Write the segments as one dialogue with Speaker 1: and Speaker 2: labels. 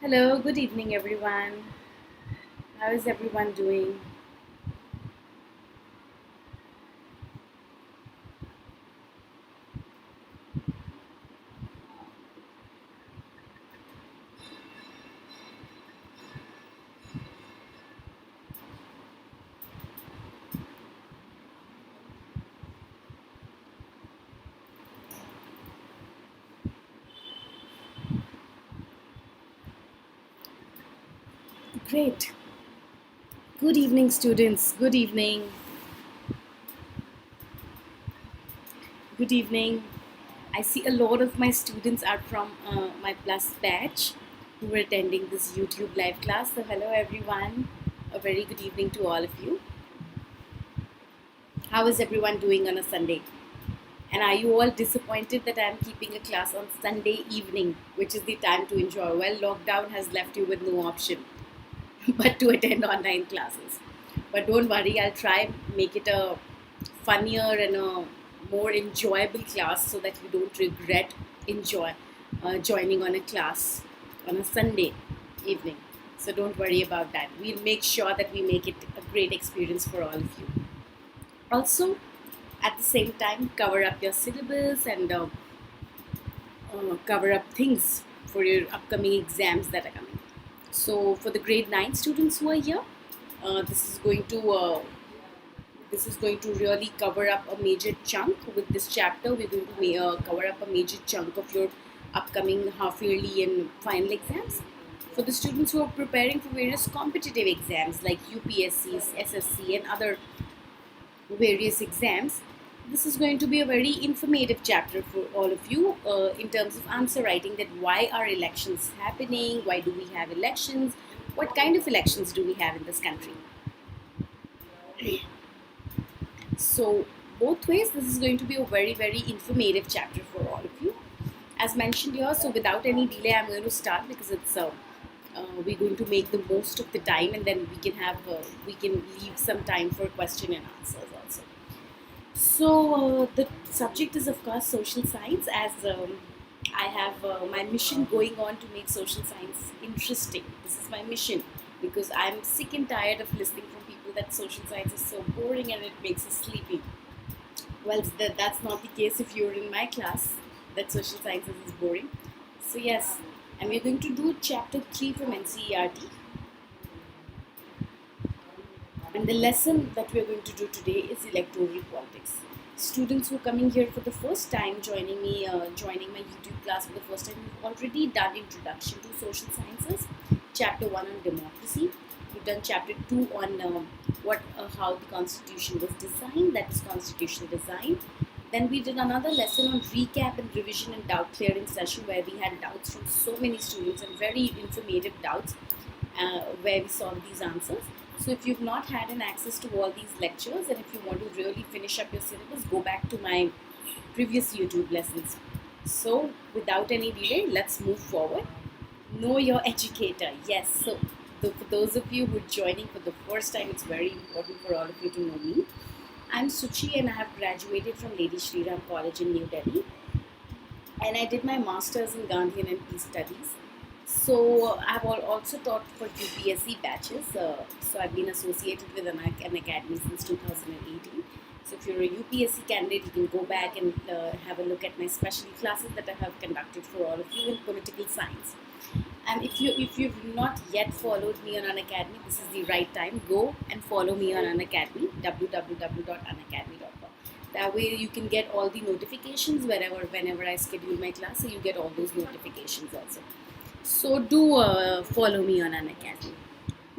Speaker 1: Hello, good evening, everyone. How is everyone doing? Great. Good evening, students. Good evening. Good evening. I see a lot of my students are from my plus batch who are attending this YouTube live class. So, hello, everyone. A very good evening to all of you. How is everyone doing on a Sunday? And are you all disappointed that I'm keeping a class on Sunday evening, which is the time to enjoy? Well, lockdown has left you with no option but to attend online classes. But don't worry, I'll try make it a funnier and a more enjoyable class so that you don't regret enjoy joining on a class on a Sunday evening. So don't worry about that. We'll make sure that we make it a great experience for all of you. Also, at the same time, cover up your syllabus and cover up things for your upcoming exams that are coming. So for the grade 9 students who are here, this is going to really cover up a major chunk with this chapter. We're going to cover up a major chunk of your upcoming half yearly and final exams. For the students who are preparing for various competitive exams like UPSCs, SSC and other various exams, this is going to be a very informative chapter for all of you in terms of answer writing, that why are elections happening, why do we have elections, what kind of elections do we have in this country. So both ways, this is going to be a very informative chapter for all of you. As mentioned here, so without any delay, I'm going to start because it's we're going to make the most of the time, and then we can leave some time for question and answers also. So the subject is of course social science, as I have my mission going on to make social science interesting. This is my mission because I'm sick and tired of listening from people that social science is so boring and it makes us sleepy. Well, that's not the case if you're in my class, that social sciences is boring. So yes, and we're going to do chapter 3 from NCERT. And the lesson that we're going to do today is electoral politics. Students who are coming here for the first time, joining my YouTube class for the first time, we've already done introduction to social sciences, chapter 1 on democracy. We've done chapter 2 on how the constitution was designed, that is constitutional design. Then we did another lesson on recap and revision and doubt clearing session, where we had doubts from so many students and very informative doubts where we solved these answers. So if you've not had an access to all these lectures, and if you want to really finish up your syllabus, go back to my previous YouTube lessons. So without any delay, let's move forward. Know your educator. Yes, so for those of you who are joining for the first time, it's very important for all of you to know me. I'm Suchi and I have graduated from Lady Shri Ram College in New Delhi. And I did my master's in Gandhian and Peace Studies. So I've also taught for UPSC batches. So I've been associated with Unacademy since 2018. So if you're a UPSC candidate, you can go back and have a look at my special classes that I have conducted for all of you in political science. And if you've not yet followed me on Unacademy, this is the right time. Go and follow me on Unacademy, www.unacademy.com. That way you can get all the notifications whenever I schedule my class, so you get all those notifications also. So do follow me on Unacademy.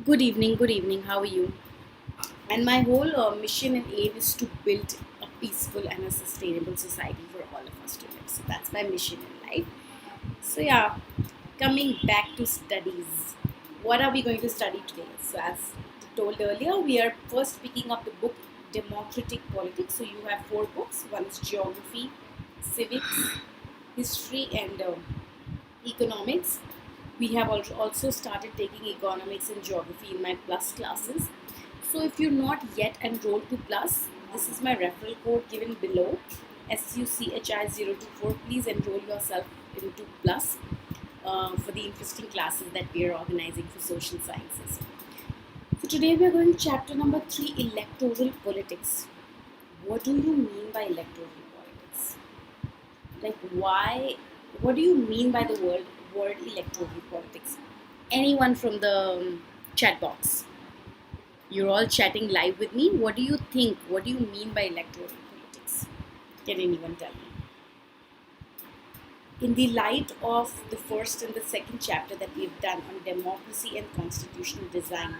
Speaker 1: Good evening, how are you? And my whole mission and aim is to build a peaceful and a sustainable society for all of us to live. So that's my mission in life. So yeah, coming back to studies. What are we going to study today? So as told earlier, we are first picking up the book Democratic Politics. So you have 4 books. One is Geography, Civics, History and Economics. We have also started taking economics and geography in my plus classes. So if you're not yet enrolled to plus, this is my referral code given below, SUCHI024. Please enroll yourself into plus. for the interesting classes that we are organizing for social sciences. So today we are going to chapter number 3, Electoral Politics. What do you mean by electoral politics? Like what do you mean by the word electoral politics? Anyone from the chat box? You're all chatting live with me. What do you think? What do you mean by electoral politics? Can anyone tell me? In the light of the first and the second chapter that we've done on democracy and constitutional design,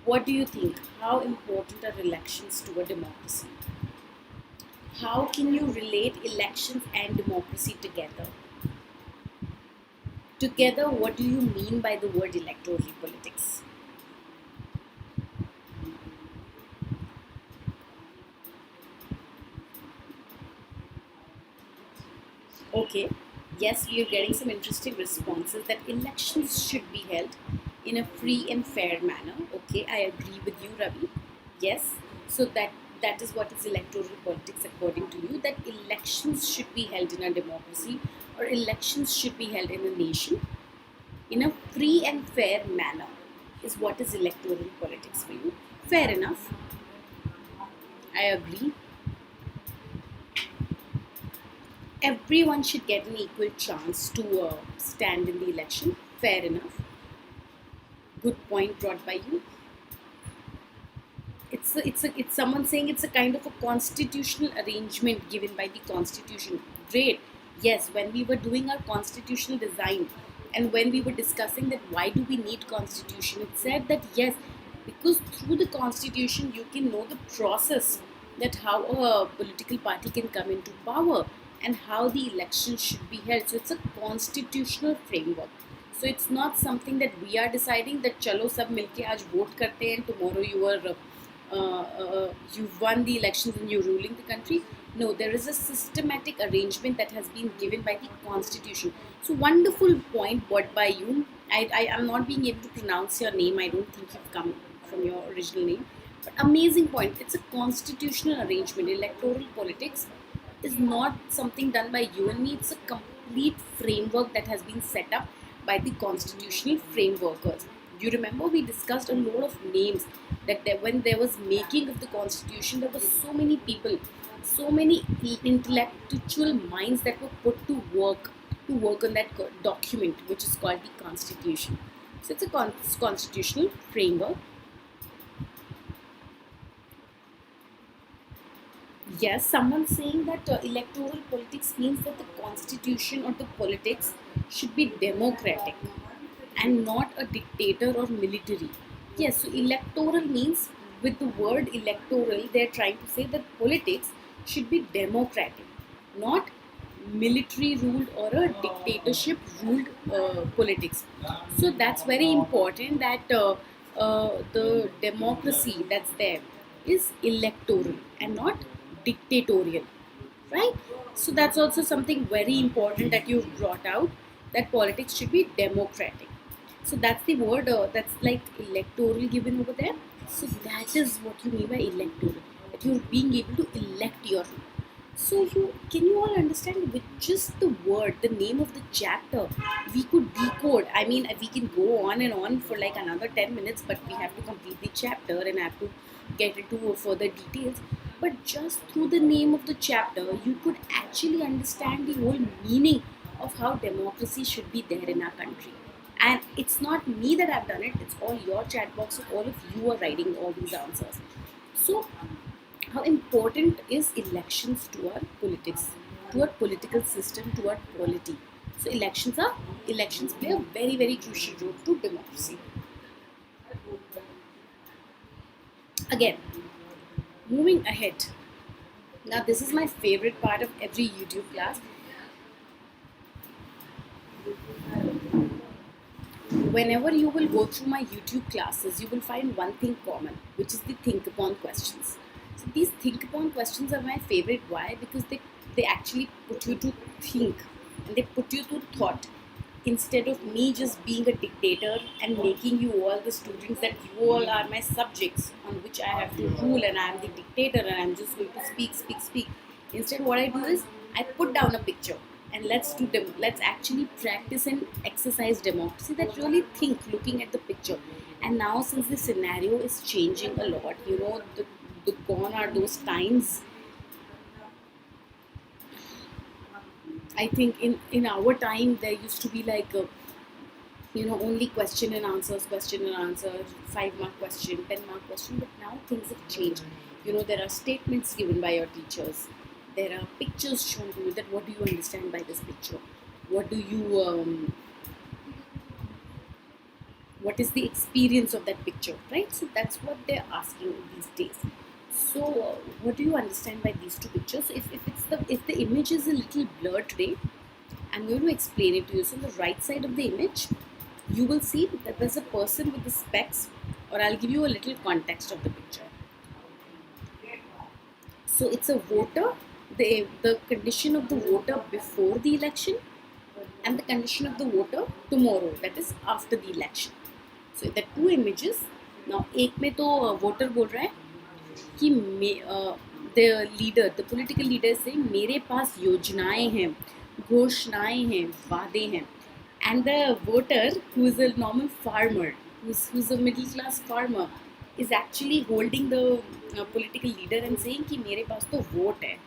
Speaker 1: what do you think? How important are elections to a democracy? How can you relate elections and democracy together? Together, what do you mean by the word electoral politics? Okay, yes, we are getting some interesting responses that elections should be held in a free and fair manner. Okay, I agree with you, Ravi. Yes, so that is what is electoral politics according to you, that elections should be held in a democracy, or elections should be held in a nation in a free and fair manner is what is electoral politics for you. Fair enough. I agree. Everyone should get an equal chance to stand in the election. Fair enough. Good point brought by you. It's someone saying it's a kind of a constitutional arrangement given by the constitution. Great. Yes, when we were doing our constitutional design and when we were discussing that why do we need constitution, it said that yes, because through the constitution you can know the process, that how a political party can come into power and how the election should be held. So it's a constitutional framework. So it's not something that we are deciding that chalo sab milke aaj vote karte hain, tomorrow you've won the elections and you're ruling the country. No, there is a systematic arrangement that has been given by the constitution. So wonderful point brought by you. I am not being able to pronounce your name. I don't think you've come from your original name. But amazing point. It's a constitutional arrangement. Electoral politics is not something done by you and me. It's a complete framework that has been set up by the constitutional frameworkers. You remember we discussed a lot of names that when there was making of the constitution, there were so many people, so many intellectual minds that were put to work on that document, which is called the constitution. So it's a constitutional framework. Yes, someone saying that electoral politics means that the constitution or the politics should be democratic and not a dictator or military. Yes, so electoral means, with the word electoral, they're trying to say that politics should be democratic, not military ruled or a dictatorship ruled politics. So that's very important that the democracy that's there is electoral and not dictatorial, right? So that's also something very important that you've brought out, that politics should be democratic. So that's the word that's like electoral given over there. So that is what you mean by electoral, that you're being able to elect your. So you all understand with just the word, the name of the chapter, we could decode. I mean, we can go on and on for like another 10 minutes, but we have to complete the chapter and I have to get into further details. But just through the name of the chapter, you could actually understand the whole meaning of how democracy should be there in our country. And it's not me that I've done it, it's all your chat box, so all of you are writing all these answers. So how important is elections to our politics, to our political system, to our polity? So elections play a very, very crucial role to democracy. Again, moving ahead. Now this is my favorite part of every YouTube class. Whenever you will go through my YouTube classes, you will find one thing common, which is the think upon questions. So these think upon questions are my favorite. Why? Because they actually put you to think and they put you to thought, instead of me just being a dictator and making you all the students that you all are my subjects on which I have to rule and I am the dictator and I'm just going to speak. Instead, what I do is I put down a picture. and let's actually practice and exercise democracy, that really think looking at the picture. And now, since the scenario is changing a lot, the gone are those times. I think in our time there used to be like only question and answer, 5 mark question, 10 mark question. But now things have changed. There are statements given by your teachers. There are pictures shown to you, that what do you understand by this picture? What do you what is the experience of that picture, right? So that's what they're asking these days. So what do you understand by these two pictures? So if the image is a little blurred today, I'm going to explain it to you. So on the right side of the image, you will see that there's a person with the specs, or I'll give you a little context of the picture. So it's a voter, the condition of the voter before the election, and the condition of the voter tomorrow, that is after the election. So the two images. Now, एक में तो voter बोल रहा है कि the political leader is saying मेरे पास योजनाएं हैं, घोषणाएं हैं, वादे हैं, and the voter, who is a normal farmer, who's a middle class farmer, is actually holding the political leader and saying कि मेरे पास तो vote है.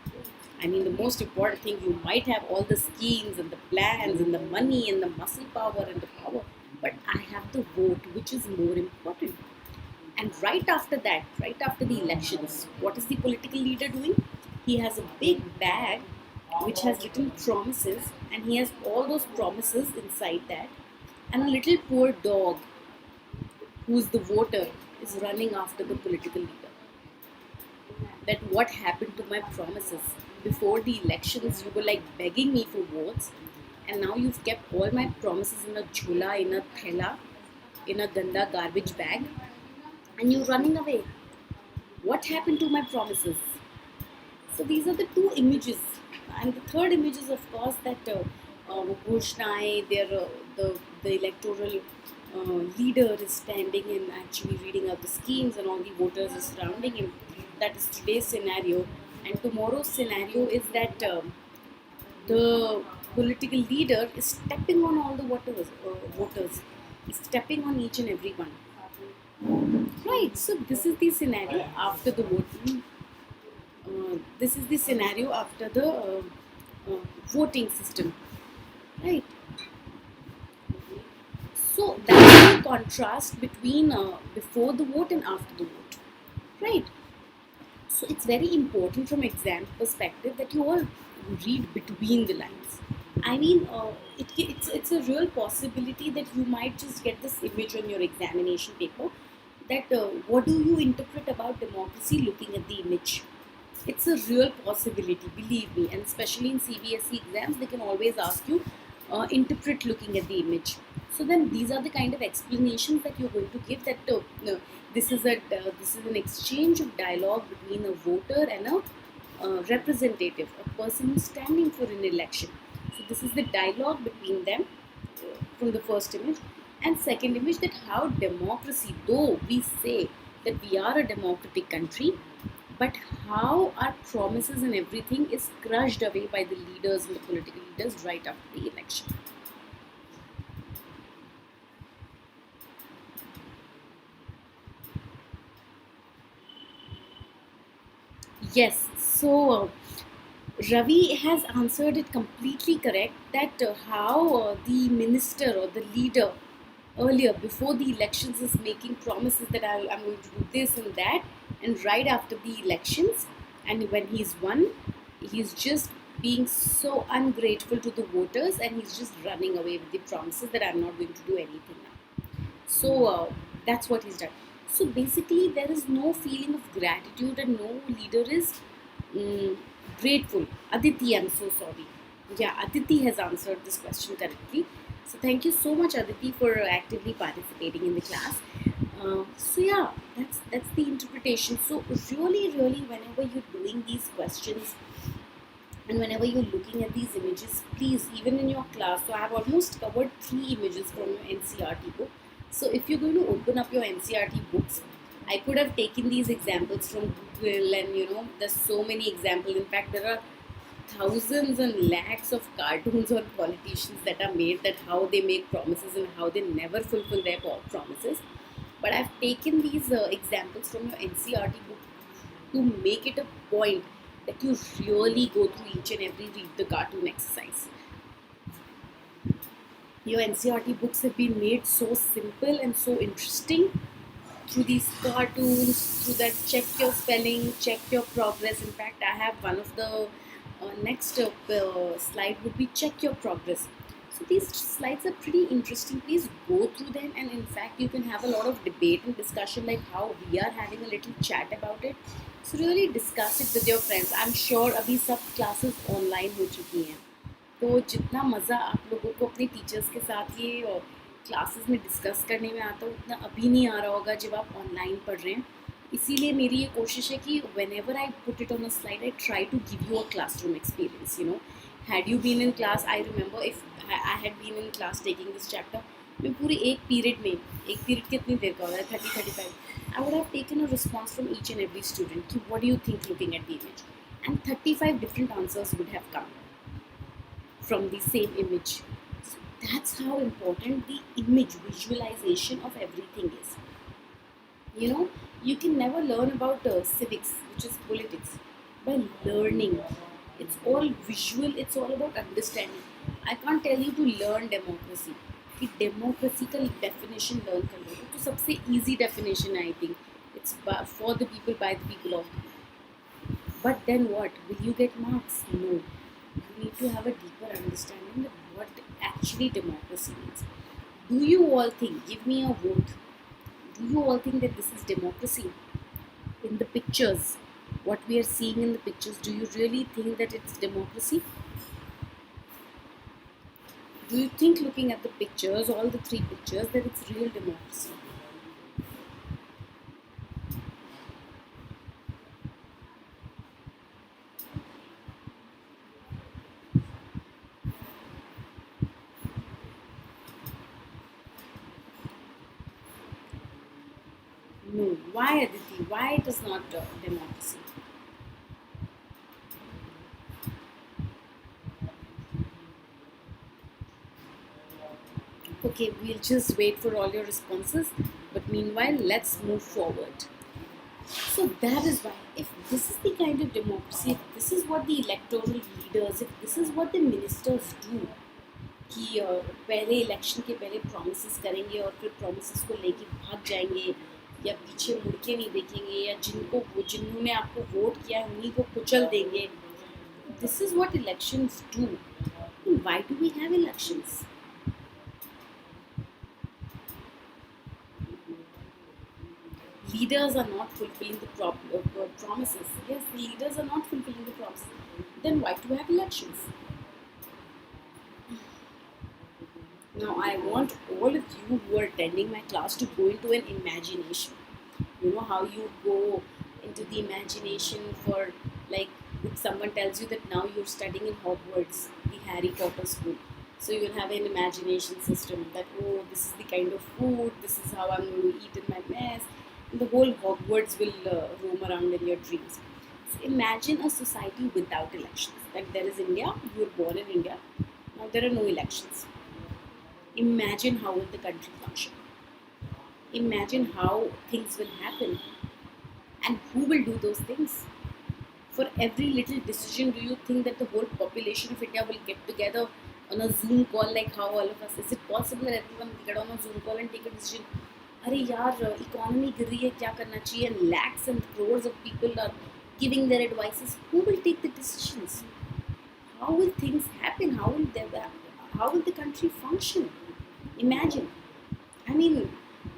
Speaker 1: I mean, the most important thing, you might have all the schemes and the plans and the money and the muscle power and the power, but I have the vote, which is more important. And right after that, right after the elections, what is the political leader doing? He has a big bag which has written promises, and he has all those promises inside that. And a little poor dog, who's the voter, is running after the political leader. That what happened to my promises? Before the elections, you were like begging me for votes, and now you've kept all my promises in a jhula, in a thela, in a ganda garbage bag, and you're running away. What happened to my promises? So these are the two images. And the third image is, of course, that Ghoshnae, the electoral leader is standing and actually reading out the schemes, and all the voters are surrounding him. That is today's scenario. And tomorrow's scenario is that the political leader is stepping on all the voters, is stepping on each and every one. Right, so this is the scenario after the voting. This is the scenario after the voting system, right? So that's the contrast between before the vote and after the vote, right? So it's very important from exam perspective that you all read between the lines. I mean, it's a real possibility that you might just get this image on your examination paper, that what do you interpret about democracy looking at the image? It's a real possibility, believe me, and especially in CBSE exams, they can always ask you, interpret looking at the image. So then these are the kind of explanations that you're going to give, that this is an exchange of dialogue between a voter and a representative, a person who's standing for an election. So this is the dialogue between them from the first image. And second image, that how democracy, though we say that we are a democratic country, but how our promises and everything is crushed away by the leaders and the political leaders right after the election. Yes, so Ravi has answered it completely correct, that how the minister or the leader earlier, before the elections, is making promises that I'm going to do this and that, and right after the elections, and when he's won, he's just being so ungrateful to the voters, and he's just running away with the promises that I'm not going to do anything now. So that's what he's done. So basically, there is no feeling of gratitude, and no leader is grateful. Aditi, I'm so sorry. Yeah, Aditi has answered this question correctly. So thank you so much, Aditi, for actively participating in the class. So yeah, that's the interpretation. So really, whenever you're doing these questions and whenever you're looking at these images, please, even in your class, so I have almost covered 3 images from your NCRT book. So if you're going to open up your NCRT books, I could have taken these examples from Google, and there's so many examples. In fact, there are thousands and lakhs of cartoons on politicians that are made, that how they make promises and how they never fulfill their promises. But I've taken these examples from your NCRT book to make it a point that you really go through each and every read the cartoon exercise. Your NCRT books have been made so simple and so interesting through these cartoons, through that check your spelling, check your progress. In fact, I have one of the next slide would be check your progress. So these slides are pretty interesting. Please go through them, and in fact, you can have a lot of debate and discussion, like how we are having a little chat about it. So really discuss it with your friends. I'm sure अभी सब classes online हो चुकी हैं, तो जितना मज़ा आप लोगों को अपने टीचर्स के साथ ये क्लासेस में डिस्कस करने में आता है उतना अभी नहीं आ रहा होगा जब आप ऑनलाइन पढ़ रहे हैं. इसीलिए मेरी ये कोशिश है कि whenever I put it on a slide I try to give you a classroom experience. You know, had you been in class, I remember if I had been in class taking this chapter, मैं पूरे एक period कितनी देर का हो रहा है, 30-35, I would have taken a response from each and every student कि what do you think looking at the image, and 35 different answers would have come from the same image. So that's how important the image visualization of everything is. You know, you can never learn about civics, which is politics, by learning. It's all visual, it's all about understanding. I can't tell you to learn democracy. कि democracy का definition learn कर लो तो सबसे easy definition है, I think. It's for the people, by the people, of the people. But then what? Will you get marks? No. You need to have a deeper understanding of what actually democracy means. Do you all think, give me a vote, do you all think that this is democracy? In the pictures, what we are seeing in the pictures, do you really think that it's democracy? Do you think, looking at the pictures, all the three pictures, that it's real democracy? No. Why, Aditi? Why it is not democracy? Okay, we'll just wait for all your responses. But meanwhile, let's move forward. So that is why, if this is the kind of democracy, if this is what the electoral leaders, if this is what the ministers do, कि पहले election के पहले promises करेंगे और फिर promises को लेके भाग जाएंगे, या पीछे मुड़ के नहीं देखेंगे, या जिन्होंने आपको वोट किया है उन्हीं को कुचल देंगे. This is what elections do. And why do we have elections? Leaders are not fulfilling the promises. Yes, the leaders are not fulfilling the promises. Then why do we have elections? Now, I want all of you who are attending my class to go into an imagination. You know how you go into the imagination for, like, if someone tells you that now you're studying in Hogwarts, the Harry Potter school. So you'll have an imagination system that, oh, this is the kind of food, this is how I'm going to eat in my mess. And the whole Hogwarts will roam around in your dreams. So imagine a society without elections. Like there is India, you were born in India, now there are no elections. Imagine how will the country function. Imagine how things will happen. And who will do those things? For every little decision, do you think that the whole population of India will get together on a Zoom call like how all of us? Is it possible that everyone will get on a Zoom call and take a decision? अरे यार, economy गिर रही है, क्या करना चाहिए? And lakhs and crores of people are giving their advices. Who will take the decisions? How will things happen? How will the country function? Imagine. I mean,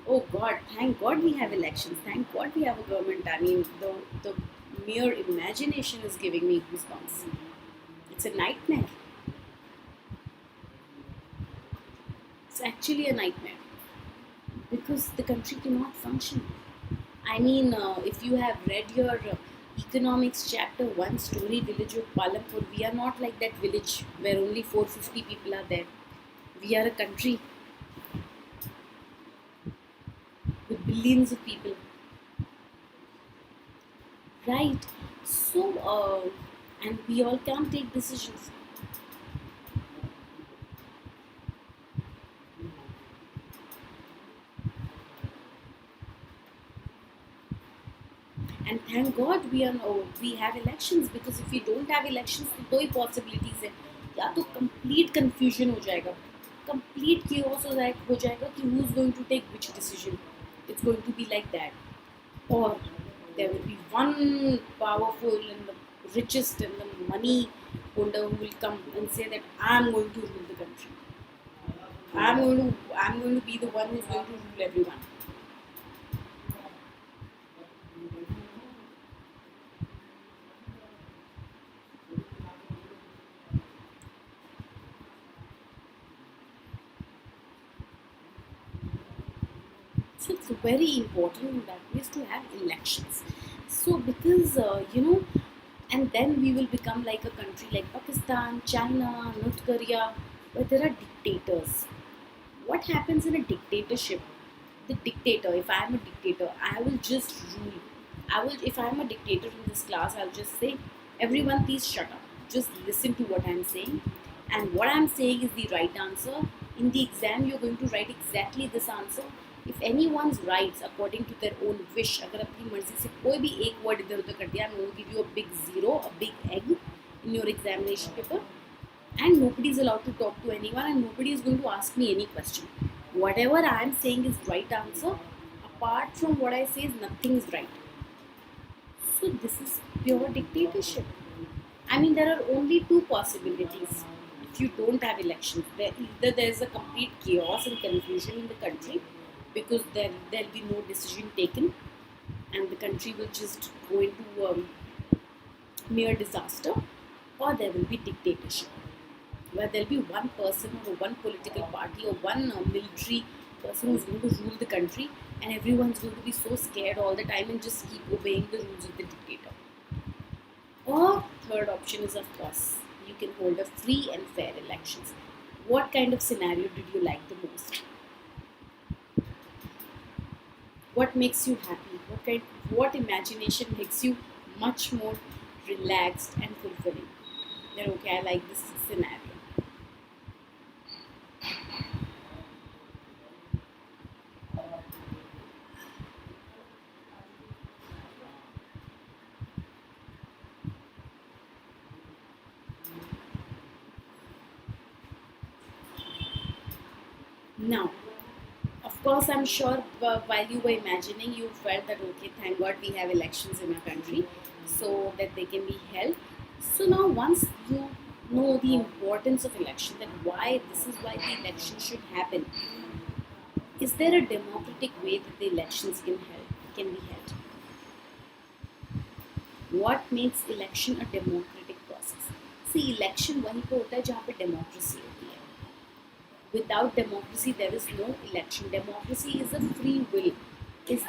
Speaker 1: oh God, thank God we have elections. Thank God we have a government. I mean, the mere imagination is giving me goosebumps. It's a nightmare. It's actually a nightmare. Because the country cannot function. I mean, if you have read your economics chapter 1, Story Village of Palampur, we are not like that village where only 450 people are there. We are a country with billions of people. Right. So, and we all can't take decisions. And thank God we have elections, because if we don't have elections तो दो ही possibilities है, या तो complete confusion हो जाएगा, complete chaos हो जाएगा कि who's going to take which decision. It's going to be like that, or there will be one powerful and the richest and the money holder who will come and say that I'm going to rule the country. I'm going to be the one who's going to rule everyone. So it's very important in that ways to have elections. So because and then we will become like a country like Pakistan, China, North Korea, where there are dictators. What happens in a dictatorship? The dictator, if I am a dictator, I will just rule. If I am a dictator in this class, I'll just say, everyone please shut up. Just listen to what I'm saying. And what I'm saying is the right answer. In the exam, you're going to write exactly this answer. If anyone writes according to their own wish, अगर अपनी मर्जी से कोई भी एक word इधर उधर कर दिया, I'm going to give you a big zero, a big egg in your examination paper. And nobody is allowed to talk to anyone, and nobody is going to ask me any question. Whatever I am saying is right answer. Apart from what I say, is nothing is right. So this is pure dictatorship. I mean, there are only two possibilities. If you don't have elections, either there is a complete chaos and confusion in the country, because there'll be no decision taken, and the country will just go into mere disaster, or there will be dictatorship, where there'll be one person or one political party or one military person who's going to rule the country, and everyone's going to be so scared all the time and just keep obeying the rules of the dictator. Or third option is, of course, you can hold a free and fair elections. What kind of scenario did you like the most? What makes you happy? What imagination makes you much more relaxed and fulfilling? Then okay, I like this scenario. Now, of course, I'm sure while you were imagining, you felt that okay, thank God we have elections in our country, so that they can be held. So now, once you know the importance of election, that why this is why the election should happen. Is there a democratic way that the elections can be held? What makes election a democratic process? See, election वहीं पे होता है जहाँ पे democracy होती है. Without democracy, there is no election. Democracy is a free will. Is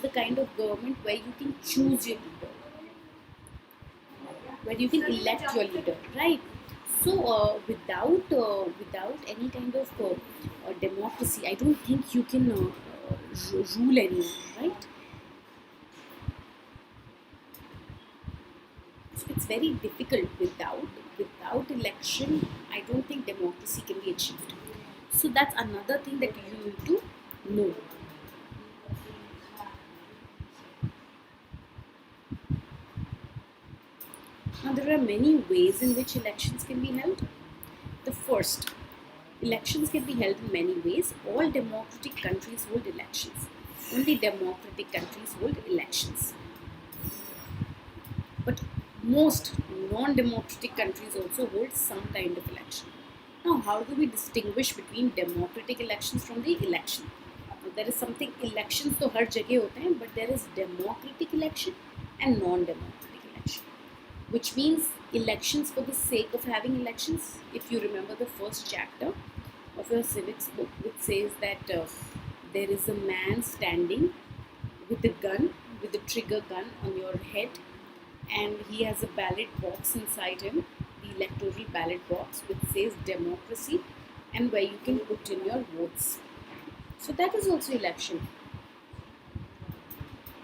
Speaker 1: the kind of government where you can choose your leader, where you can elect your leader, right? So without any kind of democracy, I don't think you can rule anyone, right? So it's very difficult without election. I don't think democracy can be achieved. So that's another thing that you need to know. Now there are many ways in which elections can be held. The first, elections can be held in many ways. All democratic countries hold elections. Only democratic countries hold elections. But most non-democratic countries also hold some kind of election. Now, how do we distinguish between democratic elections from the election? Now, there is something, elections तो हर जगह होते हैं, but there is democratic election and non-democratic election, which means elections for the sake of having elections. If you remember the first chapter of your civics book, which says that there is a man standing with a gun, with a trigger gun on your head, and he has a ballot box inside him, the electoral ballot box, which says democracy, and where you can put in your votes. So that is also election.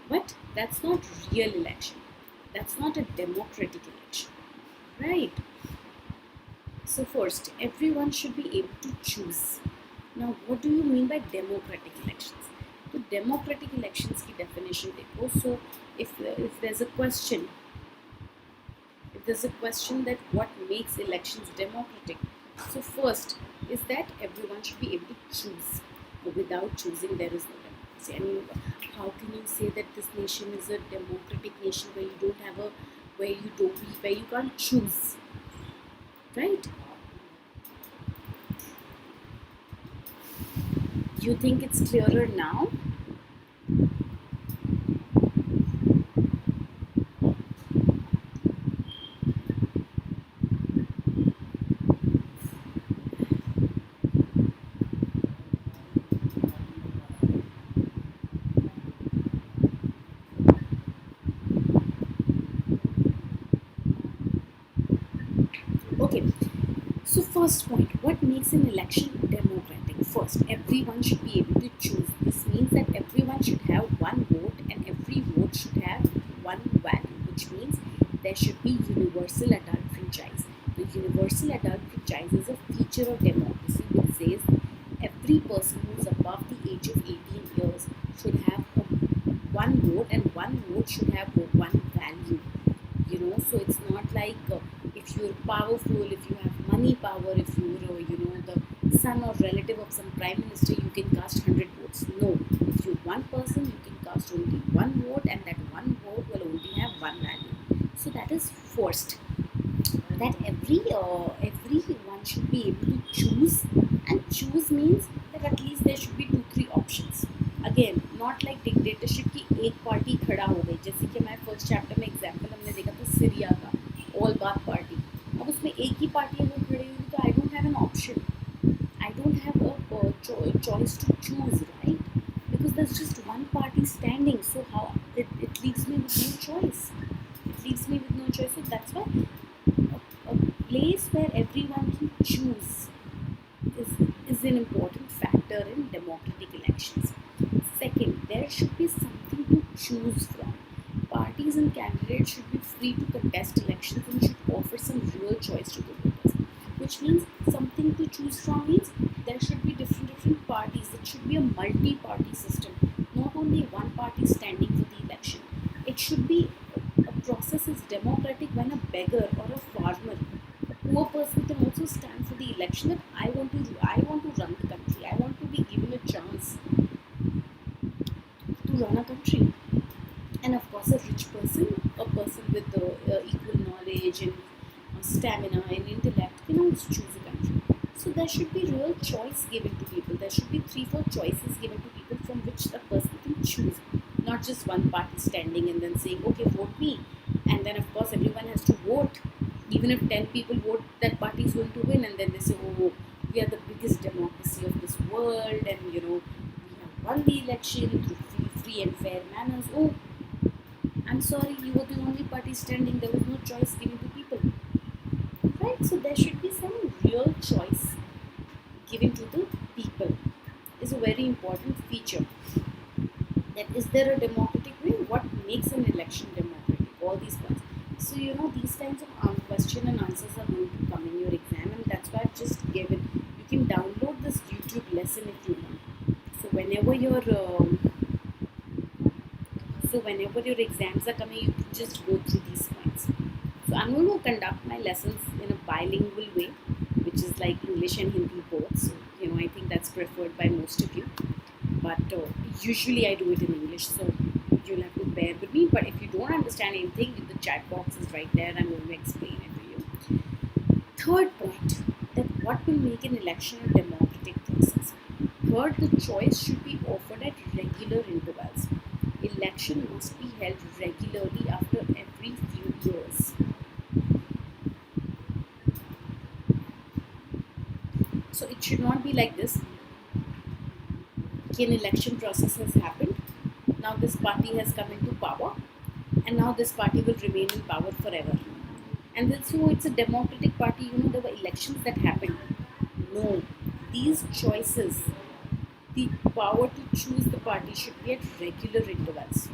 Speaker 1: But that's not real election. That's not a democratic election. right? So first, everyone should be able to choose. Now, what do you mean by democratic elections? So democratic elections की definition देखो. So if there's a question, if there's a question that what makes elections democratic, so first is that everyone should be able to choose. Without choosing, there is no democracy. I mean, how can you say that this nation is a democratic nation where you don't have a, where you can't choose, right? You think it's clearer now? Okay. So first point, what makes an election democratic? First, everyone should be able to choose. This means that everyone should have one vote and every vote should have one value, which means there should be universal adult franchise. The universal adult franchise is a feature of democracy which says every person who is above the age of 18 years should have one vote and one vote should have one value. So it's not like if you're powerful, if you have money power, if you're the son or relative of some prime minister, you can cast 100 votes. No, if you're one person, you can cast only one vote and that one vote will only have one value. So that is first, that everyone should be able to choose, and choose means that at least there should be 2-3 options. Again not like dictatorship की एक party खड़ा हो गई, जैसे कि हमारे first chapter में example हमने देखा था सीरिया का, ऑल बाथ पार्टी. अब उसमें एक ही पार्टी अगर खड़ी हुई तो I don't have an option, I don't have a choice to choose, right? Because there's just one party standing, so how it leaves me with no choice. It leaves me with no choice. So that's why a place where everyone can choose is an important factor in democratic elections. Second, there should be something to choose from. Parties and candidates should be free to contest elections and should offer some real choice to the voters. Which means something to choose from means there should be different parties. It should be a multi-party system, not only one party standing for the election. It should be a process is democratic when a beggar or a farmer, a poor person can also stand for the election that I want to run the country. I want to be given a chance to run a country. And of course, a rich person, a person with equal knowledge and stamina and intellect can also choose a country. So there should be real choice given to people. There should be 3-4 choices given to people from which the person can choose. Not just one party standing and then saying, okay, vote me. And then of course everyone has to vote. Even if 10 people vote, that party is going to win. And then they say, oh, we are the biggest democracy of this world. And we have won the election through free and fair manners. Oh, I'm sorry, you were the only party standing. There was no choice given to people. Right? So there should be some real choice given to the people. Is a very important feature. That is there a democratic way? What makes an election democratic? All these points. So these kinds of question and answers are going to come in your exam, and that's why I've just given. You can download this YouTube lesson if you want. So whenever your exams are coming, you can just go through these points. So I'm going to conduct my lessons in a bilingual way, which is like English and Hindi both. So I think that's preferred by most of you. But usually I do it in English, so you'll have to bear with me. But if you don't understand anything, the chat box is right there. I'm going to explain it to you. Third point, that what will make an election a democratic process? Third, the choice should be offered at regular intervals. Election must be held regularly after every few years. So it should not be like this. An election process has happened. Now this party has come into power, and now this party will remain in power forever. And then, so it's a democratic party. There were elections that happened. No, these choices, the power to choose the party should be at regular intervals.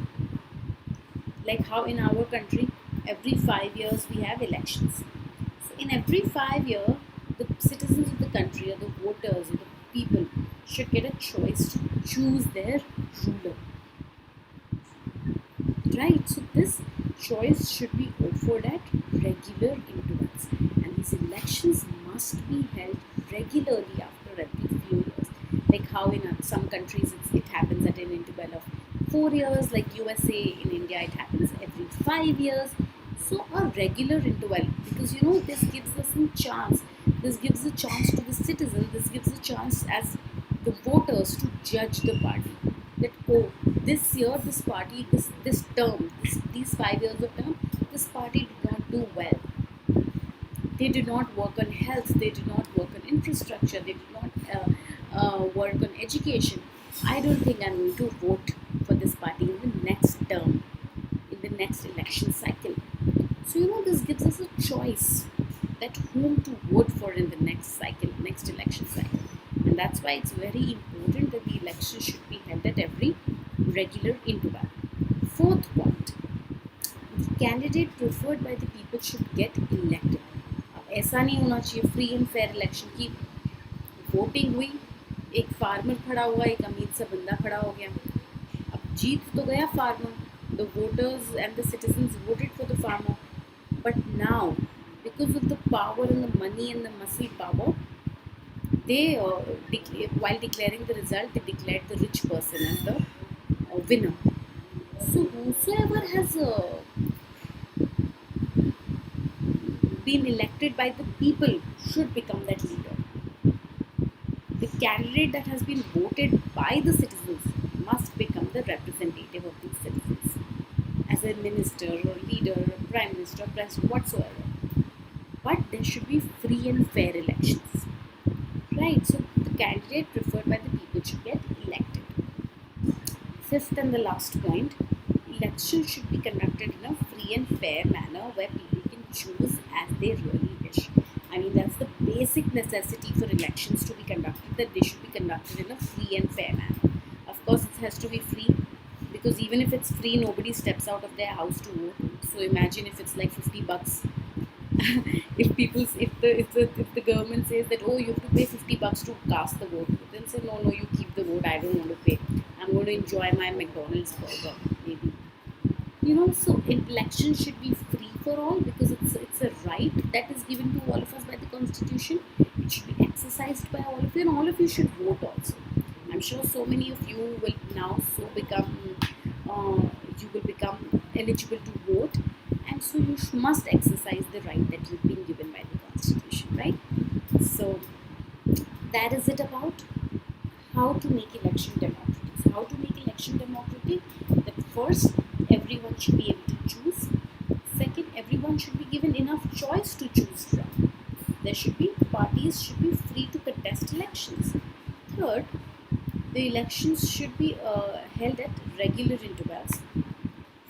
Speaker 1: Like how in our country, every 5 years we have elections. In every 5 years, the citizens of the country or the voters or the people should get a choice to choose their ruler. Right? So this choice should be offered at regular intervals, and these elections must be held regularly after every few years. Like how in some countries it happens at an interval of 4 years, like USA. In India, it happens every 5 years. So a regular interval, because this gives us a chance. This gives a chance to the citizen. This gives a chance as the voters to judge the party. That this year this party this term these 5 years of term, this party did not do well. They did not work on health. They did not work on infrastructure. They did not work on education. I don't think I'm going to vote for this party in the next term, in the next election cycle. So this gives us a choice that whom to vote for in the next cycle, next election cycle. And that's why it's very important that the election should be held at every regular interval. Fourth point, the candidate preferred by the people should get elected. अब ऐसा नहीं होना चाहिए free and fair election की voting हुई, एक farmer खड़ा हुआ, एक अमीर सा बंदा खड़ा हो गया, अब जीत तो गया farmer, the voters and the citizens voted for the farmer, but now because of the power and the money and the muscle power, they while declaring the result, they declared the rich person as the winner. So whosoever has been elected by the people should become that leader. The candidate that has been voted by the citizens must become the representative of these citizens as a minister or leader or prime minister, president, whatsoever. But there should be free and fair elections. Right, so the candidate preferred by the people should get elected. Fifth and the last point, elections should be conducted in a free and fair manner where people can choose as they really wish. I mean, that's the basic necessity for elections to be conducted, that they should be conducted in a free and fair manner. Of course, it has to be free, because even if it's free, nobody steps out of their house to vote. So imagine if it's like $50. if the government says that, oh, you have to pay $50 to cast the vote, then say no, you keep the vote, I don't want to pay, I'm going to enjoy my McDonald's burger maybe. So elections should be free for all, because it's a right that is given to all of us by the constitution. It should be exercised by all of you, and all of you should vote also. I'm sure so many of you will now become eligible to vote, and so you must exercise the right that you've been given by the constitution, right? So that is it about how to make election democratic. So how to make election democratic? That first, everyone should be able to choose. Second, everyone should be given enough choice to choose from. Parties should be free to contest elections. Third, the elections should be held at regular intervals.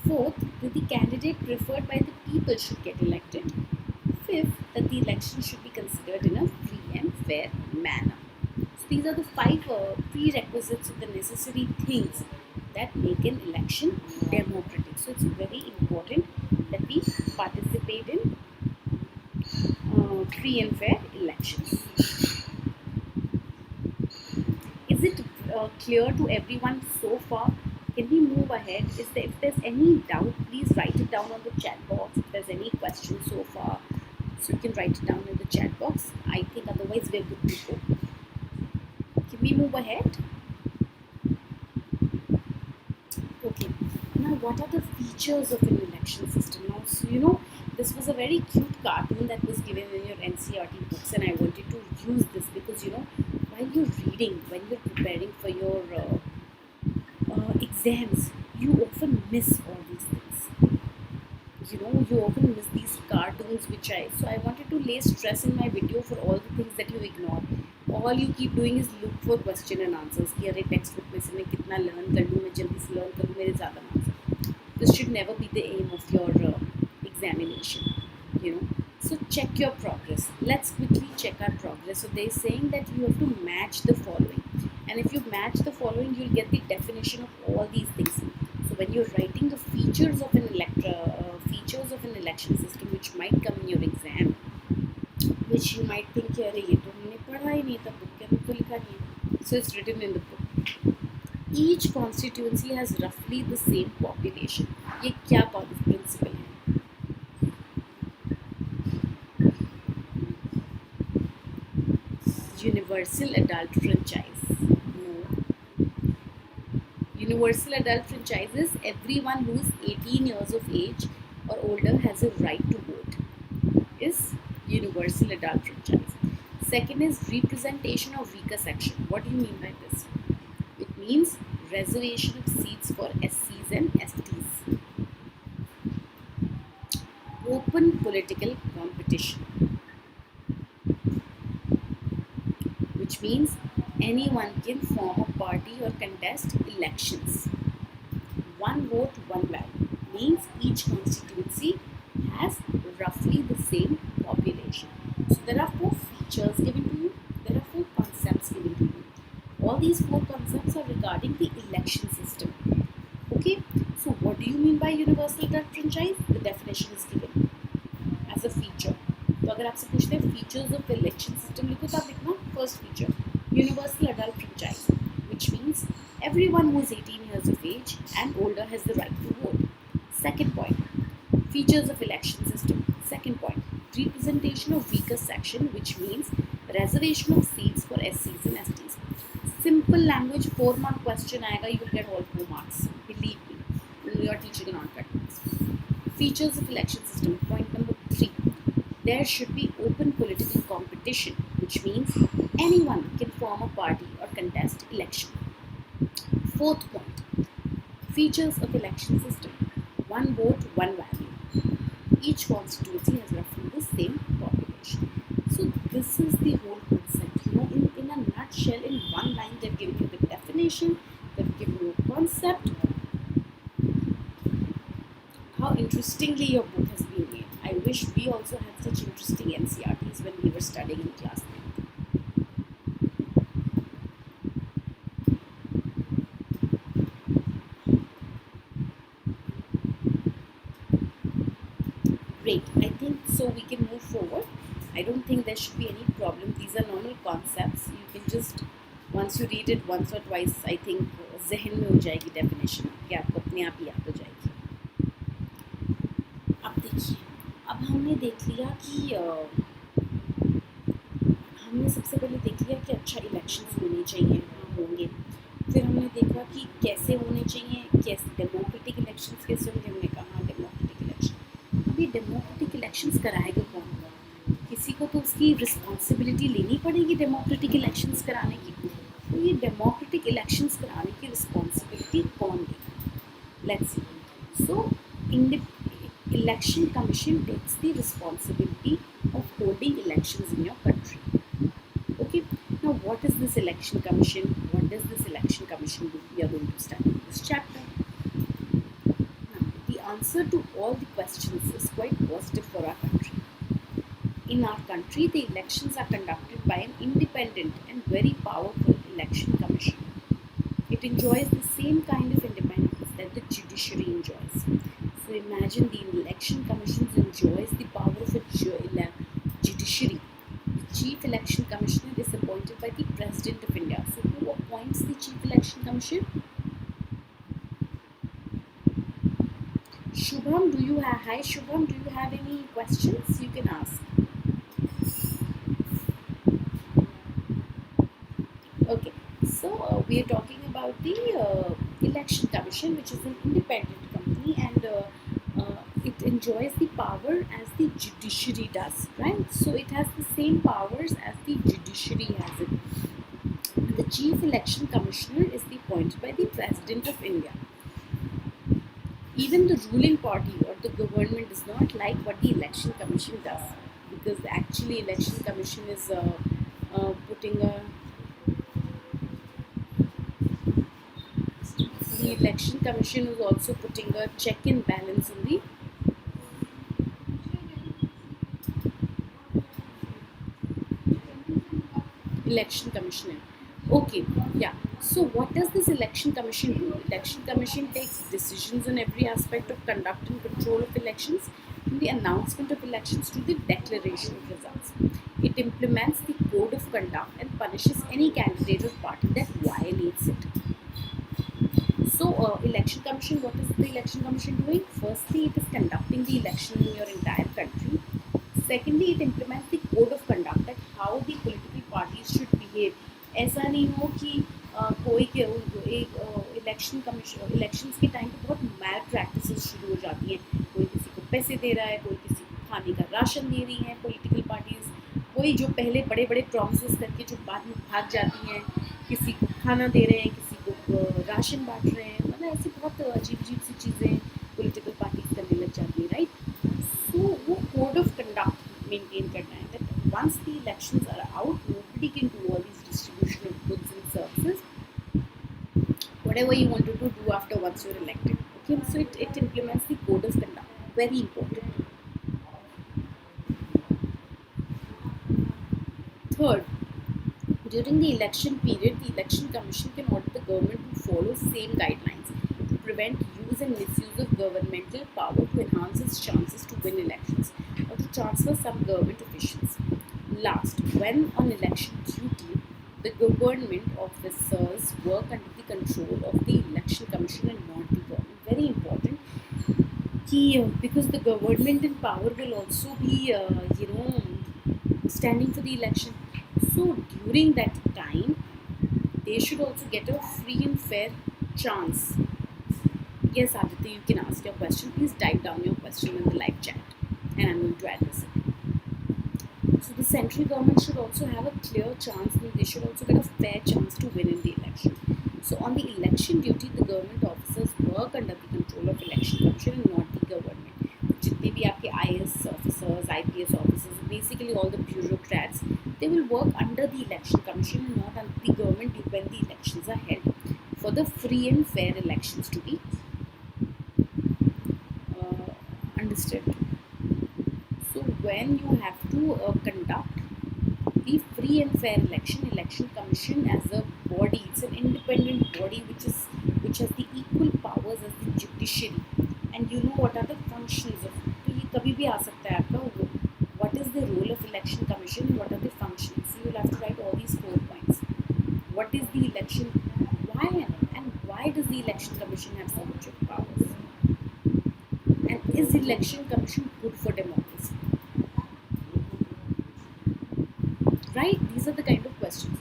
Speaker 1: Fourth, that the candidate preferred by the people should get elected. Fifth, that the election should be considered in a free and fair manner. So these are the 5 prerequisites of the necessary things that make an election democratic. So it's very important that we participate in free and fair elections. Is it clear to everyone so far? Can we move ahead? If there's any doubt, please write it down on the chat box. If there's any question so far, so you can write it down in the chat box. I think otherwise we're good to go. Can we move ahead? Okay. Now, what are the features of an election system? Now, so this was a very cute cartoon that was given in your NCERT books, and I wanted to use this because while you're reading, when you're preparing for your exams, you often miss all these things. You often miss these cartoons so I wanted to lay stress in my video for all the things that you ignore. All you keep doing is look for question and answers कि अरे text book में से मैं कितना learn कर लूँ, मैं जल्दी से लर्न करूँ, मेरे ज़्यादा marks. This should never be the aim of your examination. So check your progress. Let's quickly check our progress. So they're saying that you have to match the following, and if you match the following, you'll get the definition of all these things. So when you're writing the features of an election system, which might come in your exam, which you might think कि अरे ये तो हमने पढ़ा ही नहीं था, book के अंदर तो लिखा नहीं है. So it's written in the book. Each constituency has roughly the same population. ये क्या principle है? Universal adult franchise. No. Universal adult franchise is everyone who is 18 years of age or older has a right to vote. Is universal adult franchise. Second is representation of weaker section. What do you mean by this? It means reservation of seats for SCs and STs. Open political competition, which means anyone can form a party or contest elections. One vote, one value means each constituency has roughly the same population. So there are 4 features given to you. There are 4 concepts given to you. All these 4 concepts are regarding the election system. Okay. So what do you mean by universal adult franchise? The definition is given as a feature. तो अगर आपसे पूछते हैं features of the election system लिखो तो आप लिखना first feature universal adult franchise, which means everyone who is 18 years of age and older has the right to vote. Second point, features of election system. Second point, representation of weaker section, which means reservation of seats for SCs and STs. Simple language, 4-mark question आएगा, you will get all 4 marks. Believe me, your teacher cannot cut marks. Features of election system. Point number 3, there should be open political competition, which means anyone can form a party or contest election. Fourth point, features of election system. One vote, one value. Each constituency has roughly the same population. So this is the whole concept. In a nutshell, in one line, they've given you the definition, they've given you a concept. How interestingly your book has been made. I wish we also had such interesting NCRTs when we were studying in class 9. Great. I think so we can move forward. I don't think there should be any problem. These are normal concepts. You can just, once you read it once or twice, I think ज़हन में हो जाएगी definition, कि आपको अपने आप ही याद हो जाएगी. अब देखिए, अब हमने देख लिया कि हमने सबसे पहले देख लिया कि अच्छा इलेक्शंस होने चाहिए, हाँ होंगे. फिर हमने देखा कि कैसे होने चाहिए, कैसे डेमोक्रेटिक इलेक्शंस कैसे होंगे. हमने कहा डेमोक्रेटिक इलेक्शन. अभी डेमोक्रेटिक इलेक्शंस कराएगा कौन? किसी को तो उसकी रिस्पॉन्सिबिलिटी लेनी पड़ेगी डेमोक्रेटिक इलेक्शंस कराने की. तो ये डेमोक्रेटिक इलेक्शंस कराने की रिस्पॉन्सिबिलिटी कौन लेगा? Let's see. So Election Commission takes the responsibility of holding elections in your country. Okay. Now, what is this Election Commission? What does this Election Commission do? We are going to study in this chapter. Now, the answer to all the questions is quite positive for our country. In our country, the elections are conducted by an independent and very powerful Election Commission. It enjoys the same kind of independence that the judiciary enjoys. So imagine the Election Commission enjoys the power of a judiciary. The Chief Election Commissioner is appointed by the President of India. So who appoints the Chief Election Commission? Shubham, hi Shubham, do you have any questions? You can ask. Okay, so we are talking about the Election Commission, which is an independent company, and it enjoys the power as the judiciary does, right? So it has the same powers as the judiciary has it. The Chief Election Commissioner is appointed by the President of India. Even the ruling party or the government does not like what the Election Commission does, because actually Election Commission is the Election Commission is also putting a check and balance on the Election Commissioner. Okay, yeah. So what does this Election Commission do? Election Commission takes decisions on every aspect of conduct and control of elections. from the announcement of elections to the declaration of results. It implements the code of conduct and punishes any candidate or party that violates it. So, election commission, what is the election commission doing? Firstly, it is conducting the election in your entire country. Secondly, it implements the code of conduct, that how the political parties should behave. ऐसा नहीं हो कि कोई के एक election commission elections के time पे बहुत मैल प्रैक्टिसेस शुरू हो जाती हैं. कोई किसी को पैसे दे रहा है, कोई किसी को खाने का राशन दे रही हैं पॉलिटिकल पार्टीज, कोई जो पहले बड़े बड़े प्रॉमिसेस करके जो बाद में भाग जाती हैं, किसी को खाना दे रहे हैं, किसी को राशन बांट रहे हैं. मतलब ऐसी बहुत अजीब अजीब सी चीज़ें पॉलिटिकल पार्टीज करने लग जाती हैं, राइट. So, वो code of conduct maintain करना है, that once the elections are out, nobody can do all these distribution of goods and services, whatever you wanted to do after once you're elected. Okay, so it implements the code of conduct. Very important. Third, during the election period, the election commission can order the government to follow same guidelines to prevent use and misuse of governmental power to enhance its chances to win elections or to transfer some government officials. Last, when on election duty, the government officers work under the control of the election commission and not the government. Very important. Because the government in power will also be, standing for the election. So during that time, they should also get a free and fair chance. Yes, Aditya, you can ask your question. Please type down your question in the live chat, and I'm going to address it. So the central government should also have a clear chance, and they should also get a fair chance to win in the election. So on the election duty, the government officers work under the control of election commission and not the government. जितने भी आपके IAS officers, IPS officers, basically all the bureaucrats, they will work under the election commission and not under the government when the elections are held, for the free and fair elections to be understood. So when you have to conduct the free and fair election commission as a body, it's an independent body which has the equal powers as the judiciary, and you know what are the functions of it. तो ये कभी भी आ सकता है आपका, what is the role of election commission, what are the functions. So you'll have to write all these 4 points. What is the election, why does the election commission have so much of powers, and is the election commission good for democracy? Right, these are the kind of questions.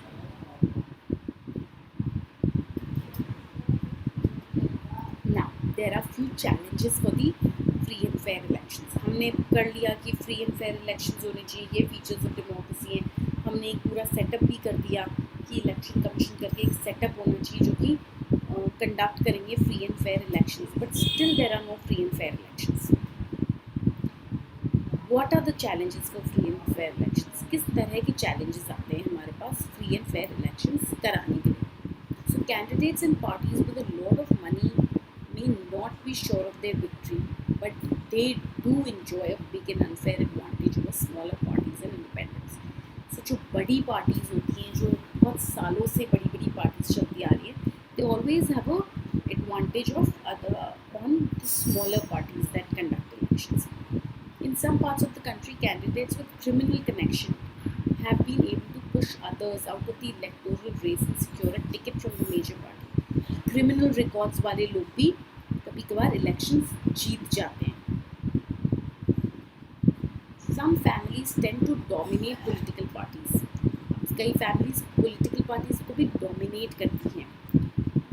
Speaker 1: Now there are few challenges for the free and fair elections. हमने कर लिया कि free and fair elections होने चाहिए, ये features of democracy हैं. हमने एक पूरा setup भी कर दिया कि election commission करके एक setup होना चाहिए जो कि conduct करेंगे free and fair elections, but still there are no free and fair elections. What are the challenges for free and fair elections? किस तरह के challenges आते हैं हमारे पास free and fair elections कराने के लिए? So candidates and parties with a lot of money may not be sure of their victory, but they do enjoy a big and unfair advantage over smaller parties and independents. So जो बड़ी parties होती हैं, जो बहुत सालों से बड़ी parties चलती आ रही हैं, they always have a advantage on the smaller parties that conduct elections. In some parts of the country, candidates with criminal connection have been able to push others out of the electoral race and secure a ticket from the major party. Criminal records वाले लोग भी कभी-कभार elections जीत जाते हैं. Some families tend to dominate political parties. कई families political parties को भी dominate करती हैं.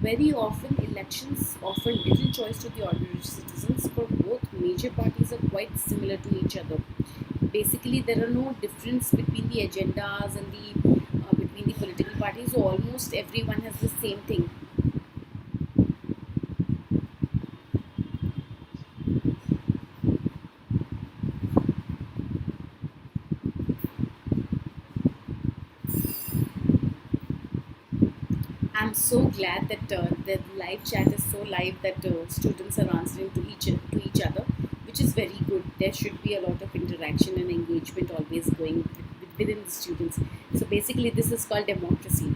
Speaker 1: Very often, elections offer little choice to the ordinary citizens, for both major parties are quite similar to each other. Basically, there are no difference between the agendas and between the political parties, so almost everyone has the same thing. I'm so glad that the live chat is so live that students are answering to each other, which is very good. There should be a lot of interaction and engagement always going within the students. So basically, this is called democracy,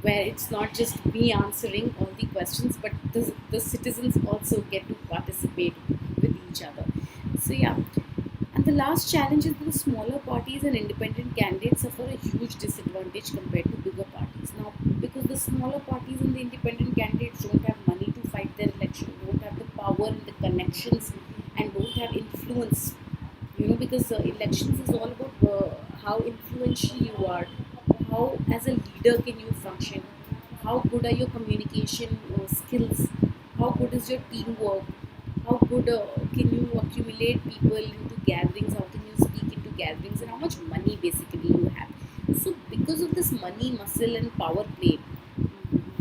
Speaker 1: where it's not just me answering all the questions, but the citizens also get to participate with each other. So yeah, And the last challenge is that the smaller parties and independent candidates suffer a huge disadvantage compared to bigger parties. Now, because the smaller parties and the independent candidates don't have money to fight their election, don't have the power and the connections, and don't have influence. Because elections is all about how influential you are, how as a leader can you function, how good are your communication skills, how good is your teamwork, how good can you accumulate people into gatherings, how can you speak into gatherings, and how much money basically you have. So because of this money, muscle and power play,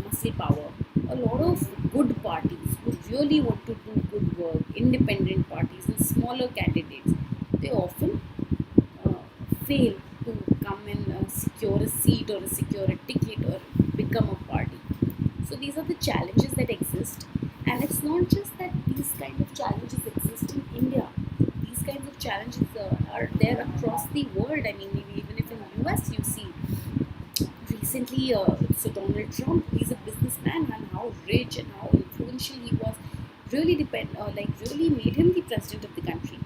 Speaker 1: muscle power, a lot of good parties who really want to do good work, independent parties and smaller candidates, they often uh, fail to come and secure a seat or secure a ticket or become a party. So these are the challenges that exist, and it's not just that these kind of challenges exist in India. These kinds of challenges are there across the world. I mean, even if in US you see recently, so Donald Trump, he's a businessman, and how rich and how influential he was really made him the president of the country.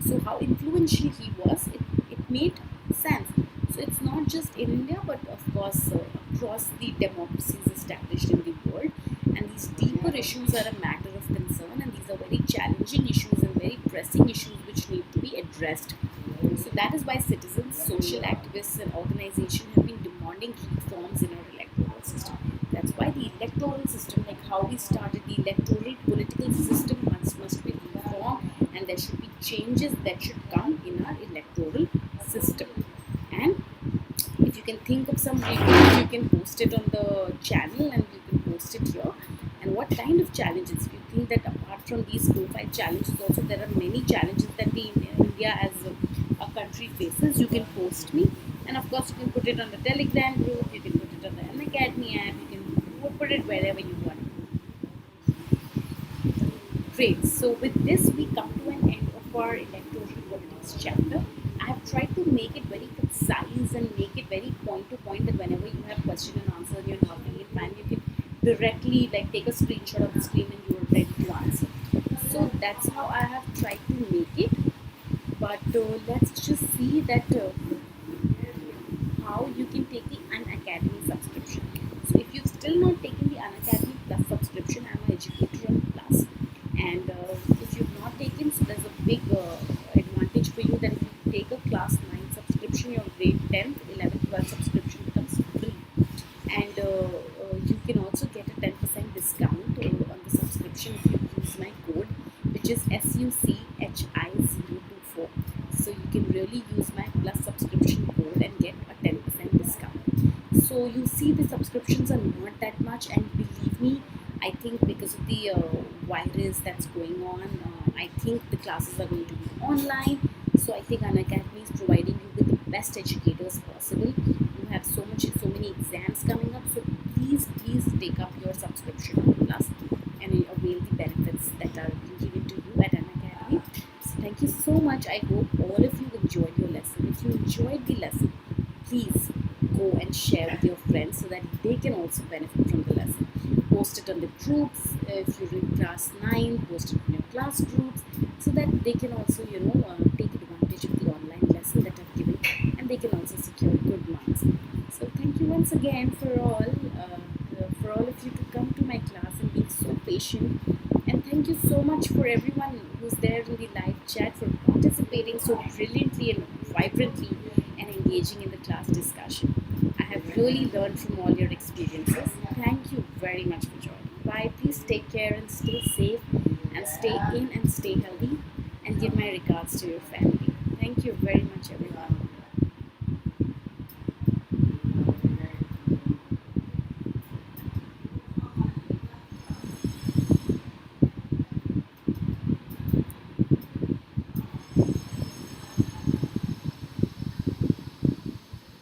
Speaker 1: So how influential he was, it made sense. So it's not just in India, but of course across the democracies established in the world. And these deeper issues are a matter of concern, and these are very challenging issues and very pressing issues which need to be addressed. So that is why citizens, social activists, and organizations have been demanding reforms in our electoral system. That's why the electoral system, like how we started the electoral political system, must be reformed, and there should be changes that should come in our electoral system. And if you can think of some videos, you can post it on the channel and you can post it here. And what kind of challenges? If you think that apart from these 4-5 challenges, also there are many challenges that the India as a country faces, you can post me. And of course, you can put it on the Telegram group, you can put it on the Unacademy app, you can put it wherever you want. Great. So with this, we come to an end of our electoral politics chapter. I have tried to make it very concise and make it very point to point, that whenever you have question and answer and you're not having it planned, you can directly take a screenshot of the screen and you are ready to answer. So that's how I have tried to make it. But let's just see that how you can take the Unacademy subscription. So if you've still not taken the Unacademy Plus subscription, I'm an educator on Plus. And if you've not taken, so there's a big advantage for you that if you take a class 9 subscription, your grade 10th, 11th, 12th subscription becomes free. And you can also get a 10% discount on the subscription if you use my code, which is SUCHI024. So you can really use my Plus subscription code and get a 10% discount. So you see, the subscriptions are not that much, and believe me, I think because of the virus that's going on, I think the classes are going to be online. So I think Unacademy is providing you with the best educators possible. You have so many exams coming up. So please take up your subscription on Plus and avail the benefits that are given to you at Unacademy. So thank you so much. I hope all of you enjoyed your lesson. If you enjoyed the lesson, please go and share with your friends so that they can also benefit from the lesson. Post it on the groups. If you're in class 9, post it in your class groups so that they can also take advantage of the online lesson that I've given, and they can also secure good marks. So thank you once again for all of you to come to my class and being so patient, and thank you so much for everyone who's there in the live chat for participating so brilliantly and vibrantly and engaging in the class discussion. I have really learned from all your experiences. Thank you very much for joining. Bye. Please take care and stay safe and stay in and stay healthy, and give my regards to your family. Thank you very much, everyone.